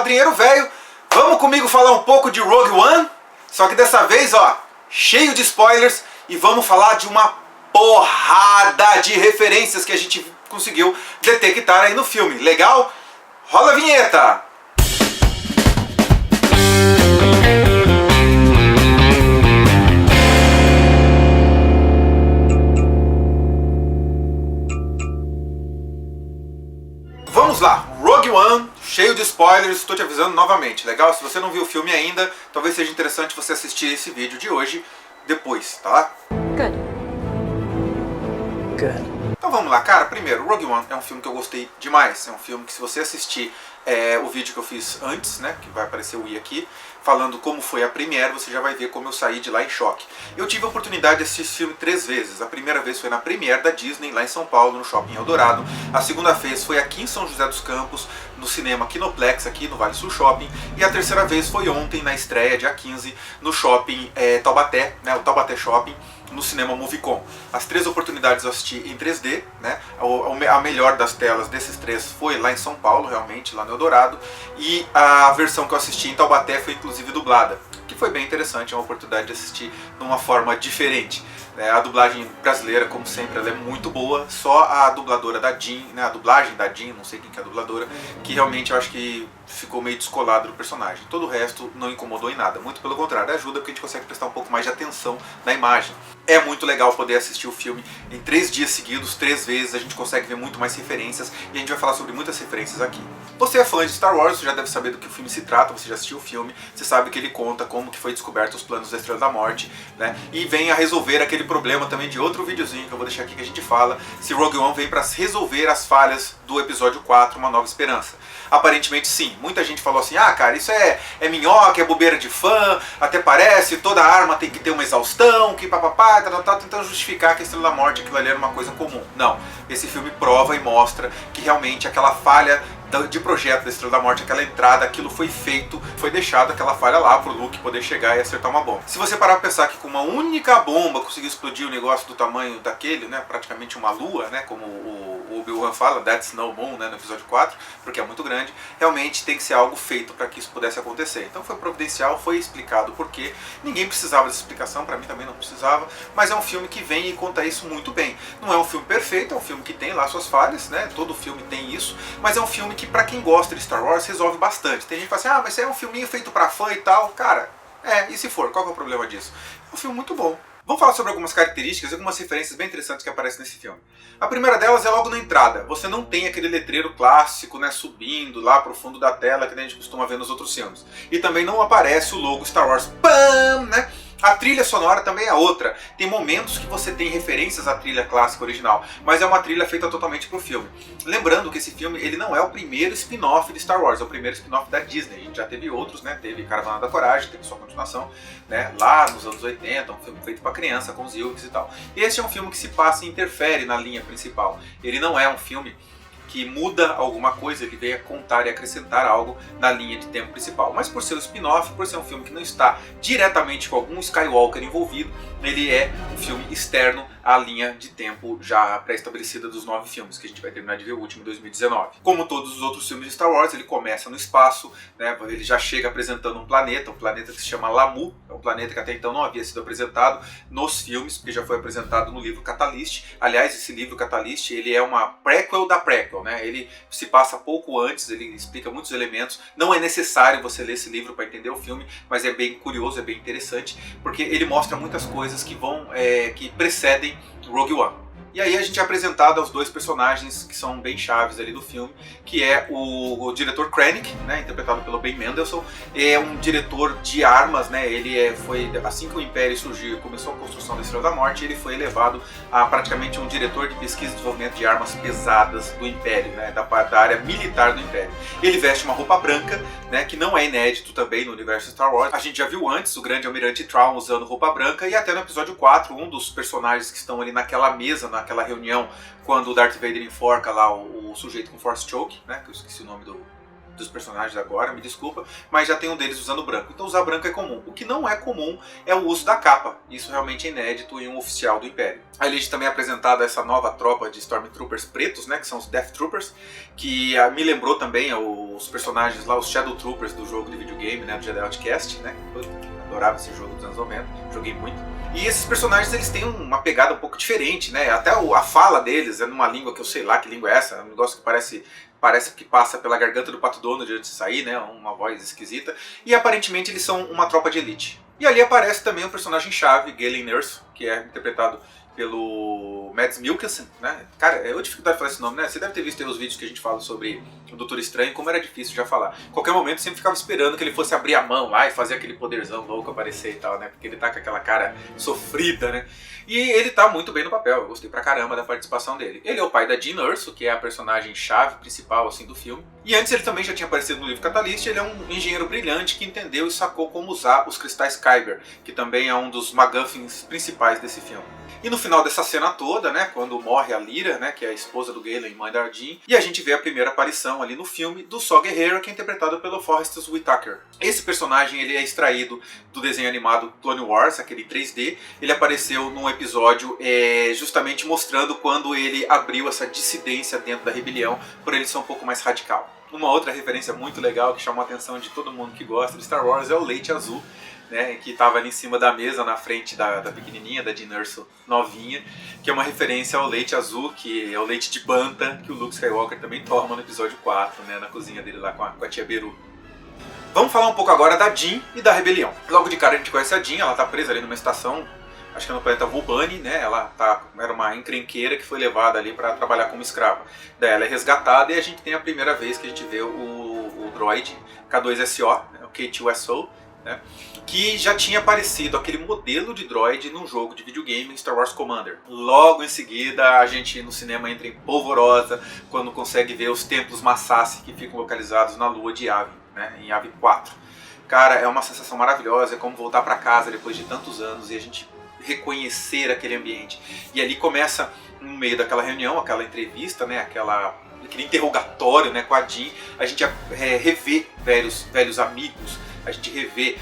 Padrinheiro Velho. Vamos comigo falar um pouco de Rogue One? Só que dessa vez, ó, cheio de spoilers. E vamos falar de uma porrada de referências que a gente conseguiu detectar aí no filme. Legal? Rola a vinheta! Vamos lá, Rogue One, cheio de spoilers, estou te avisando novamente, legal? Se você não viu o filme ainda, talvez seja interessante você assistir esse vídeo de hoje depois, tá? Good. Então vamos lá, cara. Primeiro, Rogue One é um filme que eu gostei demais. É um filme que, se você assistir o vídeo que eu fiz antes, né, que vai aparecer o i aqui, falando como foi a premiere, você já vai ver como eu saí de lá em choque. Eu tive a oportunidade de assistir esse filme 3 vezes. A primeira vez foi na premiere da Disney, lá em São Paulo, no Shopping Eldorado. A segunda vez foi aqui em São José dos Campos, no cinema Kinoplex, aqui no Vale Sul Shopping. E a terceira vez foi ontem, na estreia, dia 15, no Shopping Taubaté, né, o Taubaté Shopping, no cinema Movicon. As 3 oportunidades eu assisti em 3D, né? A melhor das telas desses 3 foi lá em São Paulo, realmente, lá no Eldorado. E a versão que eu assisti em Taubaté foi inclusive dublada, que foi bem interessante, é uma oportunidade de assistir de uma forma diferente. A dublagem brasileira, como sempre, ela é muito boa. Só a dubladora da Jean, né, a dublagem da Jean, não sei quem que é a dubladora, que realmente eu acho que ficou meio descolado do personagem. Todo o resto não incomodou em nada, muito pelo contrário, ajuda porque a gente consegue prestar um pouco mais de atenção na imagem. É muito legal poder assistir o filme em 3 dias seguidos, 3 vezes, a gente consegue ver muito mais referências e a gente vai falar sobre muitas referências aqui. Você é fã de Star Wars, você já deve saber do que o filme se trata, você já assistiu o filme, você sabe que ele conta como que foi descoberto os planos da Estrela da Morte, né? E vem a resolver aquele problema também de outro videozinho que eu vou deixar aqui, que a gente fala se Rogue One vem para resolver as falhas do episódio 4, Uma Nova Esperança. Aparentemente sim. Muita gente falou assim, ah cara, isso é minhoca, é bobeira de fã, até parece, toda arma tem que ter uma exaustão, que papapá, tá tentando justificar que a Estrela da Morte, aquilo ali era uma coisa comum. Não, esse filme prova e mostra que realmente aquela falha de projeto da Estrela da Morte, aquela entrada, aquilo foi feito, foi deixado aquela falha lá pro Luke poder chegar e acertar uma bomba. Se você parar pra pensar que com uma única bomba conseguiu explodir o negócio do tamanho daquele, né, praticamente uma lua, né, como o Obi-Wan fala, that's no moon, né, no episódio 4, porque é muito grande, realmente tem que ser algo feito para que isso pudesse acontecer. Então foi providencial, foi explicado porque ninguém precisava dessa explicação, pra mim também não precisava, mas é um filme que vem e conta isso muito bem. Não é um filme perfeito, é um filme que tem lá suas falhas, né, todo filme tem isso, mas é um filme que pra quem gosta de Star Wars resolve bastante. Tem gente que fala assim, ah, mas isso é um filminho feito pra fã e tal. Cara, e se for? Qual que é o problema disso? É um filme muito bom. Vamos falar sobre algumas características e algumas referências bem interessantes que aparecem nesse filme. A primeira delas é logo na entrada. Você não tem aquele letreiro clássico, né, subindo lá pro fundo da tela que a gente costuma ver nos outros filmes. E também não aparece o logo Star Wars, pam, né? A trilha sonora também é outra. Tem momentos que você tem referências à trilha clássica original, mas é uma trilha feita totalmente pro filme. Lembrando que esse filme ele não é o primeiro spin-off de Star Wars, é o primeiro spin-off da Disney. A gente já teve outros, né? Teve Caravana da Coragem, teve sua continuação, né? Lá nos anos 80, um filme feito pra criança, com os Ewoks e tal. Esse é um filme que se passa e interfere na linha principal. Ele não é um filme que muda alguma coisa, ele veio a contar e acrescentar algo na linha de tempo principal. Mas por ser um spin-off, por ser um filme que não está diretamente com algum Skywalker envolvido, ele é um filme externo à linha de tempo já pré-estabelecida dos 9 filmes, que a gente vai terminar de ver o último em 2019. Como todos os outros filmes de Star Wars, ele começa no espaço, né? Ele já chega apresentando um planeta que se chama Lamu, é um planeta que até então não havia sido apresentado nos filmes, porque já foi apresentado no livro Catalyst. Aliás, esse livro Catalyst, ele é uma prequel da prequel, né? Ele se passa pouco antes, ele explica muitos elementos. Não é necessário você ler esse livro para entender o filme, mas é bem curioso, é bem interessante, porque ele mostra muitas coisas que precedem Rogue One. E aí a gente é apresentado aos 2 personagens que são bem chaves ali do filme, que é o diretor Krennic, né, interpretado pelo Ben Mendelsohn. É um diretor de armas, né, ele foi, assim que o Império surgiu e começou a construção da Estrela da Morte, ele foi elevado a praticamente um diretor de pesquisa e desenvolvimento de armas pesadas do Império, né, da área militar do Império. Ele veste uma roupa branca, né, que não é inédito também no universo Star Wars. A gente já viu antes o grande almirante Thrawn usando roupa branca, e até no episódio 4, um dos personagens que estão ali naquela mesa, naquela reunião, quando o Darth Vader enforca lá o sujeito com Force Choke, né, que eu esqueci o nome dos personagens agora, me desculpa, mas já tem um deles usando branco. Então usar branco é comum. O que não é comum é o uso da capa. Isso realmente é inédito em um oficial do Império. Aí a gente também é apresentado essa nova tropa de Stormtroopers pretos, né, que são os Death Troopers, que me lembrou também o os personagens lá, os Shadow Troopers do jogo de videogame, né, do Jedi Outcast, né? Eu adorava esse jogo dos anos 90, joguei muito. E esses personagens, eles têm uma pegada um pouco diferente, né? Até a fala deles é numa língua que eu sei lá que língua é essa, é um negócio que parece que passa pela garganta do Pato Donald antes de sair, né? Uma voz esquisita. E aparentemente eles são uma tropa de elite. E ali aparece também um personagem-chave, Galen Erso, que é interpretado pelo Mads Mikkelsen, né? Cara, eu tenho dificuldade de falar esse nome, né? Você deve ter visto aí os vídeos que a gente fala sobre o Doutor Estranho, como era difícil já falar. Qualquer momento eu sempre ficava esperando que ele fosse abrir a mão lá e fazer aquele poderzão louco aparecer e tal, né? Porque ele tá com aquela cara sofrida, né? E ele tá muito bem no papel, eu gostei pra caramba da participação dele. Ele é o pai da Jean Erso, que é a personagem-chave principal, assim, do filme. E antes ele também já tinha aparecido no livro Catalyst, ele é um engenheiro brilhante que entendeu e sacou como usar os cristais Kyber, que também é um dos MacGuffins principais desse filme. E no final dessa cena toda, né, quando morre a Lyra, né, que é a esposa do Galen, mãe da Jean, e a gente vê a primeira aparição ali no filme do Saw Gerrera, que é interpretado pelo Forrest Whitaker. Esse personagem ele é extraído do desenho animado Clone Wars, aquele 3D. Ele apareceu num episódio justamente mostrando quando ele abriu essa dissidência dentro da rebelião, por ele ser um pouco mais radical. Uma outra referência muito legal que chamou a atenção de todo mundo que gosta de Star Wars é o leite azul, né, que estava ali em cima da mesa, na frente da pequenininha, da Jean Erso novinha, que é uma referência ao leite azul, que é o leite de Banta, que o Luke Skywalker também toma no episódio 4, né, na cozinha dele lá com a tia Beru. Vamos falar um pouco agora da Jean e da rebelião. Logo de cara a gente conhece a Jean, ela está presa ali numa estação, acho que é no planeta Vulbani, né? Ela era uma encrenqueira que foi levada ali para trabalhar como escrava. Daí ela é resgatada e a gente tem a primeira vez que a gente vê o droid K2SO, né, o K2SO, né, que já tinha aparecido aquele modelo de droid num jogo de videogame Star Wars Commander. Logo em seguida a gente no cinema entra em polvorosa quando consegue ver os templos Massassi que ficam localizados na lua de Yavin, né, em Yavin 4. Cara, é uma sensação maravilhosa, é como voltar para casa depois de tantos anos e a gente reconhecer aquele ambiente. E ali começa, no meio daquela reunião, aquela entrevista, né, aquele interrogatório, né, com a Jean, a gente revê velhos amigos, a gente revê,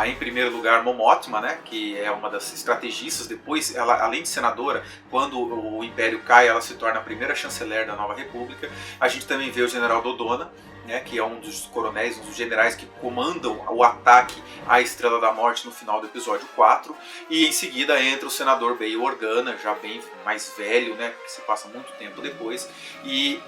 em primeiro lugar, Mon Mothma, né, que é uma das estrategistas. Depois, ela, além de senadora, quando o Império cai, ela se torna a primeira chanceler da Nova República. A gente também vê o General Dodonna, né, que é um dos coronéis, um dos generais que comandam o ataque à Estrela da Morte no final do episódio 4. E em seguida entra o senador Bail Organa, já bem mais velho, né, que se passa muito tempo depois. E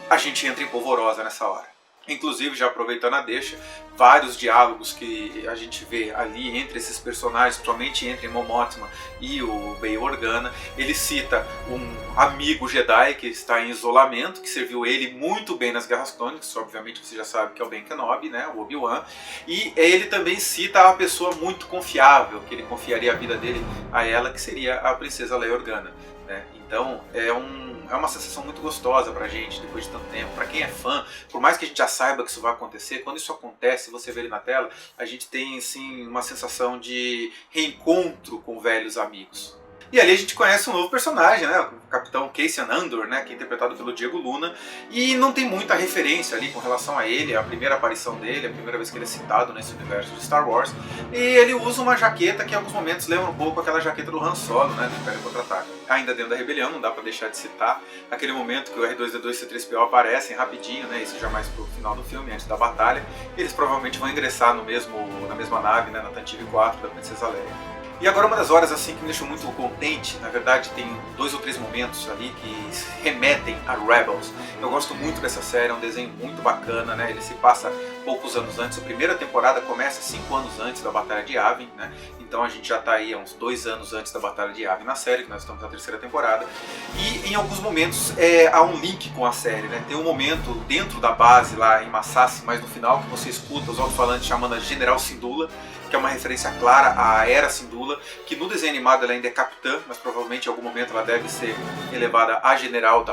a gente entra em polvorosa nessa hora. Inclusive, já aproveitando a deixa, vários diálogos que a gente vê ali entre esses personagens, principalmente entre Mon Mothma e o Bail Organa. Ele cita um amigo Jedi que está em isolamento, que serviu ele muito bem nas Guerras Clônicas, obviamente você já sabe que é o Ben Kenobi, né, o Obi-Wan. E ele também cita a pessoa muito confiável, que ele confiaria a vida dele a ela, que seria a princesa Leia Organa, né? Então é uma sensação muito gostosa pra gente depois de tanto tempo. Pra quem é fã, por mais que a gente já saiba que isso vai acontecer, quando isso acontece, você vê ele na tela, a gente tem assim, uma sensação de reencontro com velhos amigos. E ali a gente conhece um novo personagem, né? O Capitão Cassian Andor, né? Que é interpretado pelo Diego Luna. E não tem muita referência ali com relação a ele, a primeira aparição dele, a primeira vez que ele é citado nesse universo de Star Wars. E ele usa uma jaqueta que em alguns momentos lembra um pouco aquela jaqueta do Han Solo, né? Do Império Contra-Ataca. Ainda dentro da rebelião, não dá pra deixar de citar aquele momento que o R2-D2 e C-3PO aparecem rapidinho, né? Isso já mais pro final do filme, antes da batalha. Eles provavelmente vão ingressar na mesma nave, né? Na Tantive 4 da Princesa Leia. E agora uma das horas assim que me deixou muito contente, na verdade tem 2 ou 3 momentos ali que remetem a Rebels. Eu gosto muito dessa série, é um desenho muito bacana, né? Ele se passa poucos anos antes, a primeira temporada começa 5 anos antes da Batalha de Yavin, né? Então a gente já está aí há uns 2 anos antes da Batalha de Yavin na série, que nós estamos na 3ª temporada. E em alguns momentos há um link com a série, né? Tem um momento dentro da base lá em Massassi, mas no final, que você escuta os alto-falantes chamando a General Syndulla, que é uma referência clara à Era Syndulla, que no desenho animado ela ainda é capitã, mas provavelmente em algum momento ela deve ser elevada a general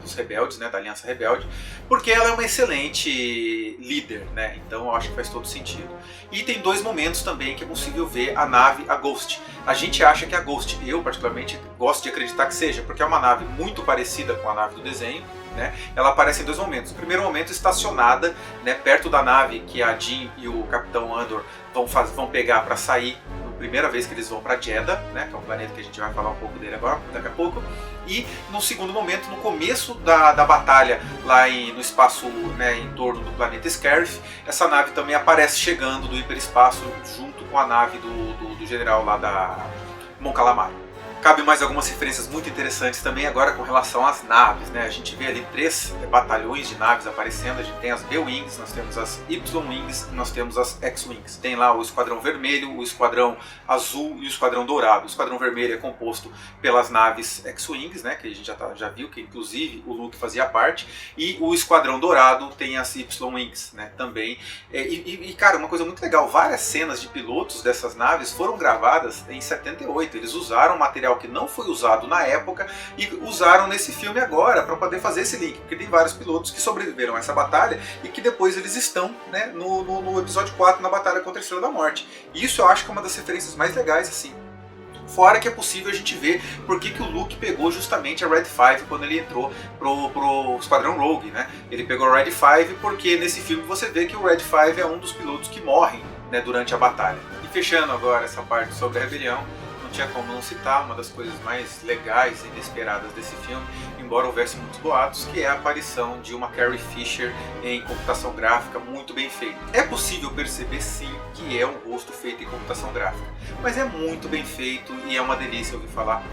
dos rebeldes, né, da Aliança Rebelde, porque ela é uma excelente líder, né, então eu acho que faz todo sentido. E tem 2 momentos também que é possível ver a nave, a Ghost. A gente acha que é a Ghost, eu particularmente gosto de acreditar que seja, porque é uma nave muito parecida com a nave do desenho, né? Ela aparece em 2 momentos. No primeiro momento, estacionada, né, perto da nave que a Jean e o Capitão Andor vão pegar para sair primeira vez que eles vão para Jeddah, né, que é um planeta que a gente vai falar um pouco dele agora, daqui a pouco. E no segundo momento, no começo da batalha lá no espaço, né, em torno do planeta Scarif, essa nave também aparece chegando do hiperespaço junto com a nave do general lá da Mon Calamari. Cabe mais algumas referências muito interessantes também agora com relação às naves, né? A gente vê ali 3 batalhões de naves aparecendo. A gente tem as B-Wings, nós temos as Y-Wings e nós temos as X-Wings. Tem lá o Esquadrão Vermelho, o Esquadrão Azul e o Esquadrão Dourado. O Esquadrão Vermelho é composto pelas naves X-Wings, né? Que a gente já viu que inclusive o Luke fazia parte. E o Esquadrão Dourado tem as Y-Wings, né? Também. Cara, uma coisa muito legal, várias cenas de pilotos dessas naves foram gravadas em 78. Eles usaram material que não foi usado na época e usaram nesse filme agora para poder fazer esse link, porque tem vários pilotos que sobreviveram a essa batalha e que depois eles estão, né, no episódio 4, na batalha contra a Estrela da Morte. E isso eu acho que é uma das referências mais legais, assim. Fora que é possível a gente ver por que o Luke pegou justamente a Red 5 quando ele entrou pro Esquadrão Rogue, né? Ele pegou a Red 5 porque nesse filme você vê que o Red 5 é um dos pilotos que morrem, né, durante a batalha. E fechando agora essa parte sobre a rebelião, não tinha como não citar uma das coisas mais legais e inesperadas desse filme, embora houvesse muitos boatos, que é a aparição de uma Carrie Fisher em computação gráfica muito bem feita. É possível perceber sim que é um rosto feito em computação gráfica, mas é muito bem feito e é uma delícia ouvir falar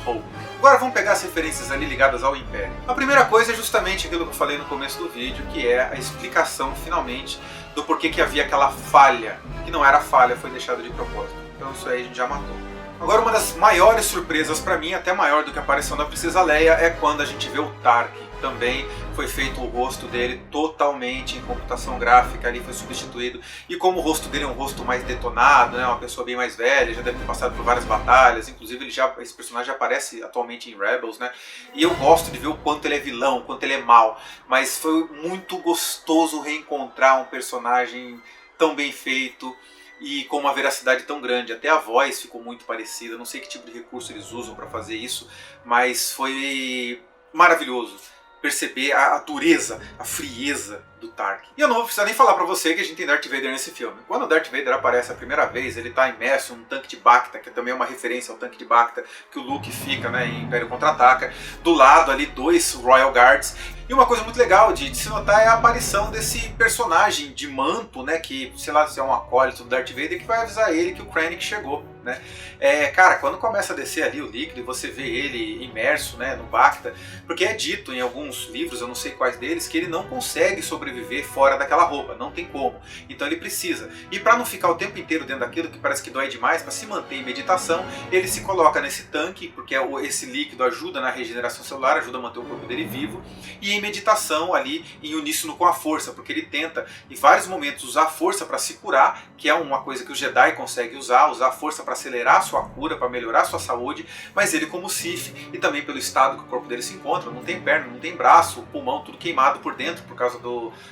Hope. Agora vamos pegar as referências ali ligadas ao Império. A primeira coisa é justamente aquilo que eu falei no começo do vídeo, que é a explicação finalmente do porquê que havia aquela falha, que não era falha, foi deixada de propósito. Então isso aí a gente já matou. Agora, uma das maiores surpresas para mim, até maior do que a aparição da Princesa Leia, é quando a gente vê o Tark. Também foi feito o rosto dele totalmente em computação gráfica, ali foi substituído. E como o rosto dele é um rosto mais detonado, né, uma pessoa bem mais velha, já deve ter passado por várias batalhas, inclusive esse personagem aparece atualmente em Rebels, né? E eu gosto de ver o quanto ele é vilão, o quanto ele é mau. Mas foi muito gostoso reencontrar um personagem tão bem feito e com uma veracidade tão grande. Até a voz ficou muito parecida, não sei que tipo de recurso eles usam para fazer isso, mas foi maravilhoso perceber a dureza, a frieza do Tark. E eu não vou precisar nem falar pra você que a gente tem Darth Vader nesse filme. Quando o Darth Vader aparece a primeira vez, ele tá imerso em um tanque de Bacta, que também é uma referência ao tanque de Bacta que o Luke fica, né, em Império Contra-Ataca. Do lado ali 2 Royal Guards. E uma coisa muito legal de se notar é a aparição desse personagem de manto, né, que, sei lá, se é um acólito do Darth Vader, que vai avisar ele que o Krennic chegou, né. Cara, quando começa a descer ali o líquido e você vê ele imerso, né, no Bacta, porque é dito em alguns livros, eu não sei quais deles, que ele não consegue sobreviver fora daquela roupa, não tem como. Então ele precisa. E para não ficar o tempo inteiro dentro daquilo que parece que dói demais, para se manter em meditação, ele se coloca nesse tanque, porque esse líquido ajuda na regeneração celular, ajuda a manter o corpo dele vivo, e em meditação ali, em uníssono com a força, porque ele tenta em vários momentos usar a força para se curar, que é uma coisa que o Jedi consegue usar a força para acelerar a sua cura, para melhorar a sua saúde, mas ele como Sith, e também pelo estado que o corpo dele se encontra, não tem perna, não tem braço, o pulmão tudo queimado por dentro por causa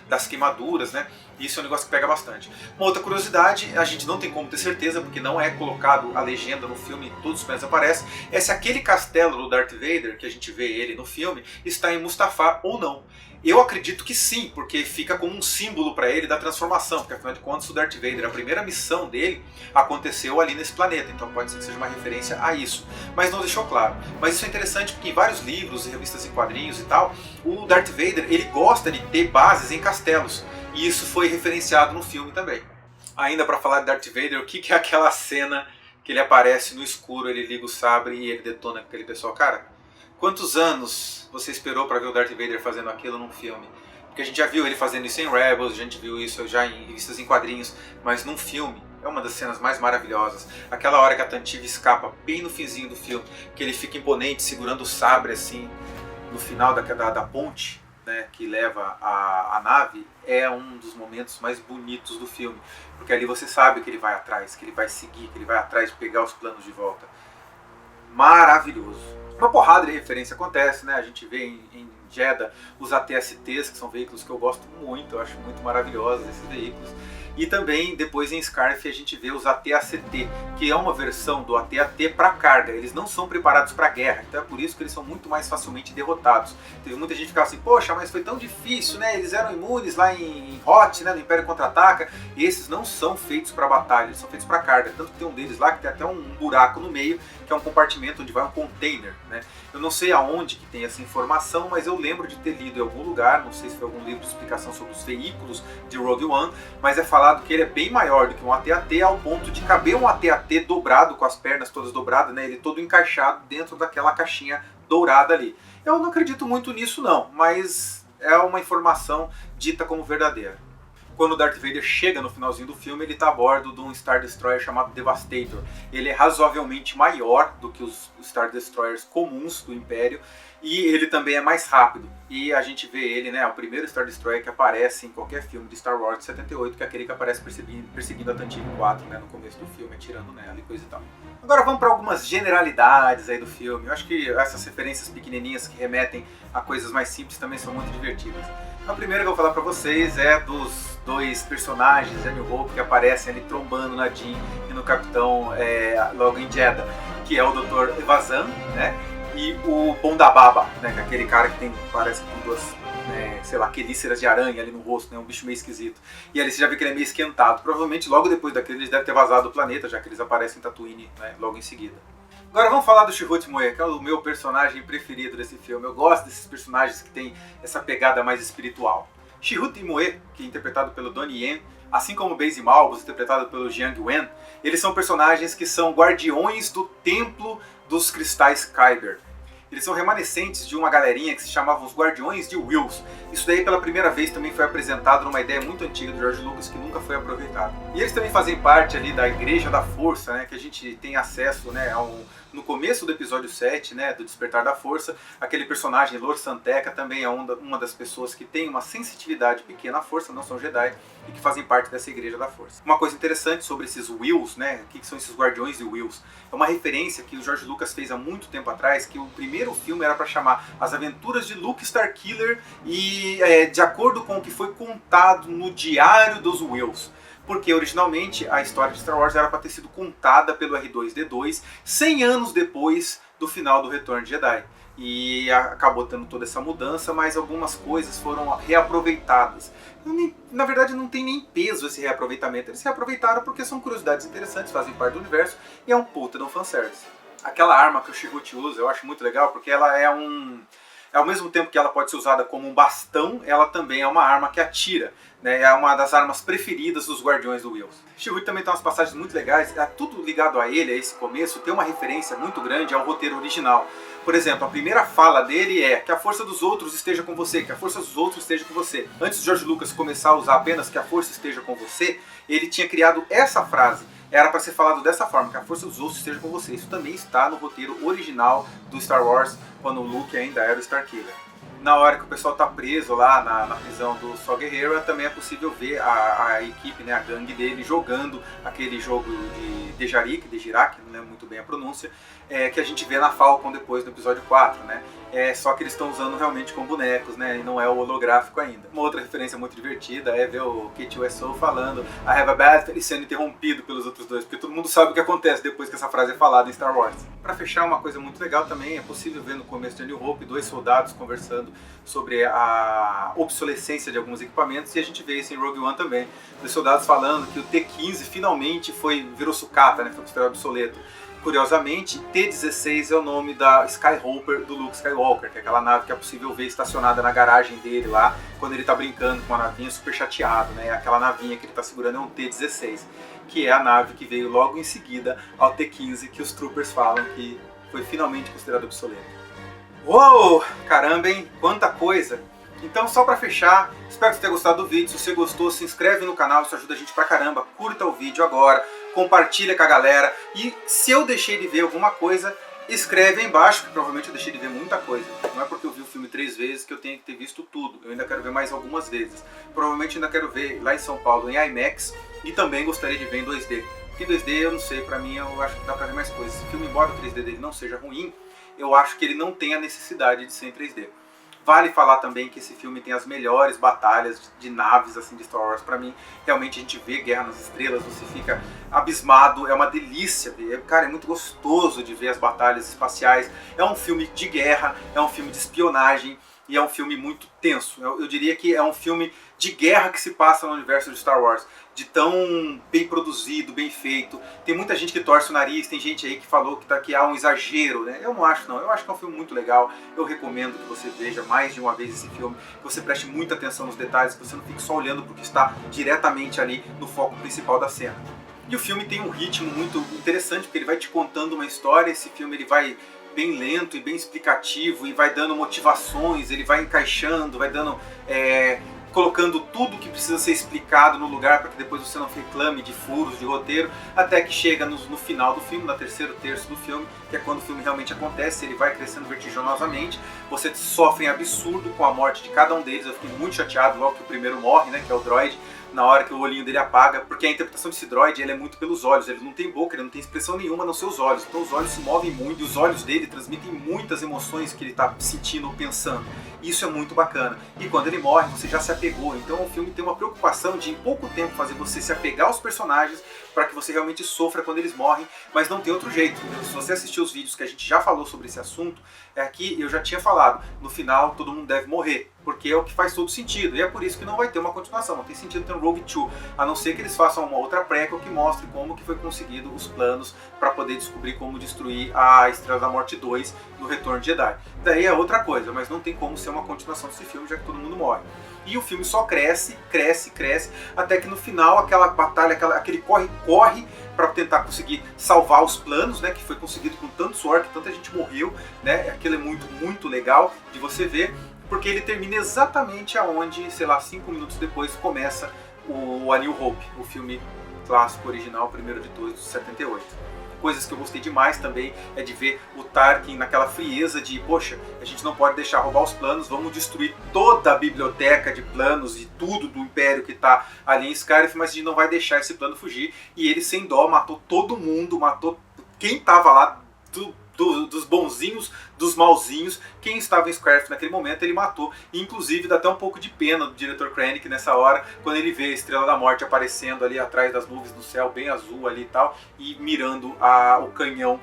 das queimaduras, né? Isso é um negócio que pega bastante. Uma outra curiosidade, a gente não tem como ter certeza, porque não é colocado a legenda no filme, todos os planetas aparecem, é se aquele castelo do Darth Vader, que a gente vê ele no filme, está em Mustafar ou não. Eu acredito que sim, porque fica como um símbolo para ele da transformação, porque afinal de contas o Darth Vader, a primeira missão dele aconteceu ali nesse planeta, então pode ser que seja uma referência a isso, mas não deixou claro. Mas isso é interessante porque em vários livros, revistas e quadrinhos e tal, o Darth Vader ele gosta de ter bases em castelos, e isso foi referenciado no filme também. Ainda para falar de Darth Vader, o que é aquela cena que ele aparece no escuro, ele liga o sabre e ele detona aquele pessoal? Cara, quantos anos você esperou para ver o Darth Vader fazendo aquilo num filme? Porque a gente já viu ele fazendo isso em Rebels, a gente viu isso já em revistas em quadrinhos, mas num filme é uma das cenas mais maravilhosas. Aquela hora que a Tantive escapa, bem no finzinho do filme, que ele fica imponente segurando o sabre assim, no final da ponte, né, que leva a nave, é um dos momentos mais bonitos do filme. Porque ali você sabe que ele vai atrás, que ele vai seguir, que ele vai atrás de pegar os planos de volta. Maravilhoso. Uma porrada de referência acontece, né? A gente vê em Jeddah os AT-STs, que são veículos que eu gosto muito, eu acho muito maravilhosos esses veículos. E também depois em Scarfe a gente vê os AT-ACT, que é uma versão do AT-AT para carga. Eles não são preparados para guerra, então é por isso que eles são muito mais facilmente derrotados. Teve muita gente que ficava assim, poxa, mas foi tão difícil, né? Eles eram imunes lá em Hoth, né? No Império Contra-Ataca. Esses não são feitos para batalha, eles são feitos para carga. Tanto que tem um deles lá que tem até um buraco no meio, que é um compartimento onde vai um container, né? Eu não sei aonde que tem essa informação, mas eu lembro de ter lido em algum lugar, não sei se foi algum livro de explicação sobre os veículos de Rogue One, mas é falado que ele é bem maior do que um AT-AT ao ponto de caber um AT-AT dobrado, com as pernas todas dobradas, né? Ele todo encaixado dentro daquela caixinha dourada ali. Eu não acredito muito nisso não, mas é uma informação dita como verdadeira. Quando o Darth Vader chega no finalzinho do filme, ele está a bordo de um Star Destroyer chamado Devastator. Ele é razoavelmente maior do que os Star Destroyers comuns do Império e ele também é mais rápido. E a gente vê ele, né, o primeiro Star Destroyer que aparece em qualquer filme de Star Wars de 78, que é aquele que aparece perseguindo a Tantive 4, né, no começo do filme, atirando nela e coisa e tal. Agora vamos para algumas generalidades aí do filme. Eu acho que essas referências pequenininhas que remetem a coisas mais simples também são muito divertidas. A primeira que eu vou falar para vocês é dos dois personagens de A New Hope que aparecem ali trombando na Jean e no Capitão logo em Jeddah, que é o Dr. Evazan, né, e o Bondababa, né, que é aquele cara que tem, parece com duas, sei lá, quelíceras de aranha ali no rosto, né, um bicho meio esquisito. E ali você já vê que ele é meio esquentado. Provavelmente logo depois daquele eles devem ter vazado do planeta, já que eles aparecem em Tatooine, né, logo em seguida. Agora vamos falar do Chirrut Îmwe, que é o meu personagem preferido desse filme. Eu gosto desses personagens que tem essa pegada mais espiritual. Chirrut Îmwe, que é interpretado pelo Donnie Yen, assim como Baze Malbus, interpretado pelo Jiang Wen, eles são personagens que são guardiões do Templo dos Cristais Kyber. Eles são remanescentes de uma galerinha que se chamava os Guardiões de Whills. Isso daí pela primeira vez também foi apresentado numa ideia muito antiga do George Lucas que nunca foi aproveitada. E eles também fazem parte ali da Igreja da Força, né, que a gente tem acesso, né, no começo do episódio 7, né, do Despertar da Força. Aquele personagem, Lor San Tekka, também é uma das pessoas que tem uma sensitividade pequena à força, não são Jedi, e que fazem parte dessa Igreja da Força. Uma coisa interessante sobre esses Whills, né, o que são esses Guardiões de Whills? É uma referência que o George Lucas fez há muito tempo atrás, que o primeiro filme era para chamar As Aventuras de Luke Starkiller e de acordo com o que foi contado no Diário dos Whills. Porque originalmente a história de Star Wars era para ter sido contada pelo R2-D2 100 anos depois do final do Retorno de Jedi. E acabou tendo toda essa mudança, mas algumas coisas foram reaproveitadas. Na verdade não tem nem peso esse reaproveitamento, eles reaproveitaram porque são curiosidades interessantes, fazem parte do universo e é um puta de um fanservice. Aquela arma que o Chirrut usa eu acho muito legal porque ela é ao mesmo tempo que ela pode ser usada como um bastão, ela também é uma arma que atira, né? É uma das armas preferidas dos Guardiões do Whills. Chirrut também tem umas passagens muito legais, tudo ligado a ele, a esse começo, tem uma referência muito grande ao roteiro original. Por exemplo, a primeira fala dele é que a força dos outros esteja com você, que a força dos outros esteja com você. Antes de George Lucas começar a usar apenas que a força esteja com você, ele tinha criado essa frase. Era para ser falado dessa forma, que a força dos outros esteja com você. Isso também está no roteiro original do Star Wars, quando o Luke ainda era o Starkiller. Na hora que o pessoal está preso lá na prisão do Saw Gerrera, também é possível ver a equipe, né, a gangue dele, jogando aquele jogo de Dejarik, não lembro muito bem a pronúncia, que a gente vê na Falcon depois no episódio 4, né? Só que eles estão usando realmente com bonecos, né? E não é o holográfico ainda. Uma outra referência muito divertida é ver o K2SO falando I have a battle e sendo interrompido pelos outros dois, porque todo mundo sabe o que acontece depois que essa frase é falada em Star Wars. Para fechar, uma coisa muito legal também, é possível ver no começo de A New Hope dois soldados conversando sobre a obsolescência de alguns equipamentos, e a gente vê isso em Rogue One também. Os soldados falando que o T-15 finalmente virou sucata, né? Foi considerado obsoleto. Curiosamente, T-16 é o nome da Skyhopper do Luke Skywalker, que é aquela nave que é possível ver estacionada na garagem dele lá, quando ele tá brincando com uma navinha super chateado, né? Aquela navinha que ele tá segurando é um T-16, que é a nave que veio logo em seguida ao T-15, que os troopers falam que foi finalmente considerado obsoleto. Uou! Caramba, hein? Quanta coisa! Então, só pra fechar, espero que você tenha gostado do vídeo. Se você gostou, se inscreve no canal, isso ajuda a gente pra caramba. Curta o vídeo agora, compartilha com a galera. E se eu deixei de ver alguma coisa, escreve aí embaixo, que provavelmente eu deixei de ver muita coisa. Não é porque eu vi o filme 3 vezes que eu tenho que ter visto tudo. Eu ainda quero ver mais algumas vezes. Provavelmente ainda quero ver lá em São Paulo em IMAX e também gostaria de ver em 2D. Porque 2D eu não sei, pra mim eu acho que dá pra ver mais coisas. Esse filme, embora o 3D dele não seja ruim, eu acho que ele não tem a necessidade de ser em 3D. Vale falar também que esse filme tem as melhores batalhas de naves assim de Star Wars. Pra mim, realmente a gente vê Guerra nas Estrelas, você fica abismado, é uma delícia ver. Cara, é muito gostoso de ver as batalhas espaciais. É um filme de guerra, é um filme de espionagem e é um filme muito tenso. Eu diria que é um filme de guerra que se passa no universo de Star Wars. De tão bem produzido, bem feito. Tem muita gente que torce o nariz, tem gente aí que falou que há um exagero, né? Eu não acho não, eu acho que é um filme muito legal. Eu recomendo que você veja mais de uma vez esse filme, que você preste muita atenção nos detalhes, que você não fique só olhando porque está diretamente ali no foco principal da cena. E o filme tem um ritmo muito interessante, porque ele vai te contando uma história. Esse filme ele vai bem lento e bem explicativo, e vai dando motivações, ele vai encaixando, vai dando... colocando tudo que precisa ser explicado no lugar para que depois você não reclame de furos de roteiro, até que chega no final do filme, no terceiro terço do filme, que é quando o filme realmente acontece. Ele vai crescendo vertiginosamente, você sofre um absurdo com a morte de cada um deles. Eu fiquei muito chateado logo que o primeiro morre, né, que é o droid, na hora que o olhinho dele apaga, porque a interpretação desse droid ele é muito pelos olhos, ele não tem boca, ele não tem expressão nenhuma nos seus olhos, então os olhos se movem muito e os olhos dele transmitem muitas emoções que ele está sentindo ou pensando. Isso é muito bacana. E quando ele morre, você já se apegou. Então o filme tem uma preocupação de em pouco tempo fazer você se apegar aos personagens para que você realmente sofra quando eles morrem, mas não tem outro jeito. Se você assistir os vídeos que a gente já falou sobre esse assunto, aqui eu já tinha falado, no final todo mundo deve morrer, porque é o que faz todo sentido, e é por isso que não vai ter uma continuação, não tem sentido ter um Rogue 2, a não ser que eles façam uma outra prequel que mostre como que foi conseguido os planos para poder descobrir como destruir a Estrela da Morte 2 no Retorno de Jedi. Daí é outra coisa, mas não tem como ser uma continuação desse filme, já que todo mundo morre. E o filme só cresce, cresce, cresce, até que no final aquela batalha, aquele corre-corre para tentar conseguir salvar os planos, né, que foi conseguido com tanto suor, que tanta gente morreu, né, aquilo é muito, muito legal de você ver, porque ele termina exatamente aonde, sei lá, 5 minutos depois começa o A New Hope, o filme clássico original, primeiro de todos, de 78. Coisas que eu gostei demais também é de ver o Tarkin naquela frieza de, poxa, a gente não pode deixar roubar os planos, vamos destruir toda a biblioteca de planos e tudo do Império que está ali em Scarif, mas a gente não vai deixar esse plano fugir. E ele, sem dó, matou todo mundo, matou quem estava lá, dos bonzinhos, dos malzinhos, quem estava em Scarif naquele momento ele matou. E, inclusive dá até um pouco de pena do diretor Krennic nessa hora, quando ele vê a Estrela da Morte aparecendo ali atrás das nuvens do céu, bem azul ali e tal, e mirando o canhão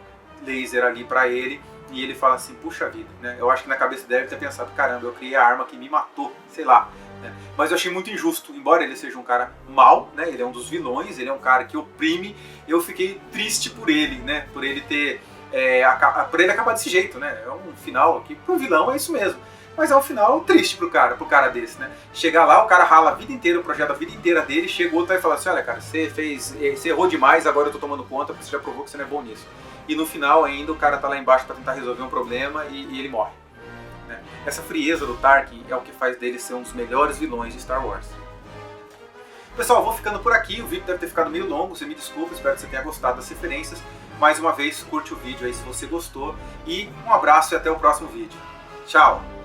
laser ali pra ele, e ele fala assim, puxa vida, né? Eu acho que na cabeça dele deve ter pensado, caramba, eu criei a arma que me matou, sei lá. Mas eu achei muito injusto, embora ele seja um cara mau, né? Ele é um dos vilões, ele é um cara que oprime, eu fiquei triste por ele, né? Por ele ter... por ele acabar desse jeito, né? É um final que pro vilão é isso mesmo. Mas é um final triste pro cara desse, né? Chegar lá, o cara rala a vida inteira, o projeto a vida inteira dele, chegou e fala assim, olha cara, você errou demais, agora eu tô tomando conta porque você já provou que você não é bom nisso. E no final ainda o cara tá lá embaixo pra tentar resolver um problema e ele morre, né? Essa frieza do Tarkin é o que faz dele ser um dos melhores vilões de Star Wars. Pessoal, eu vou ficando por aqui, o vídeo deve ter ficado meio longo, você me desculpa, espero que você tenha gostado das referências. Mais uma vez, curte o vídeo aí se você gostou, e um abraço e até o próximo vídeo. Tchau!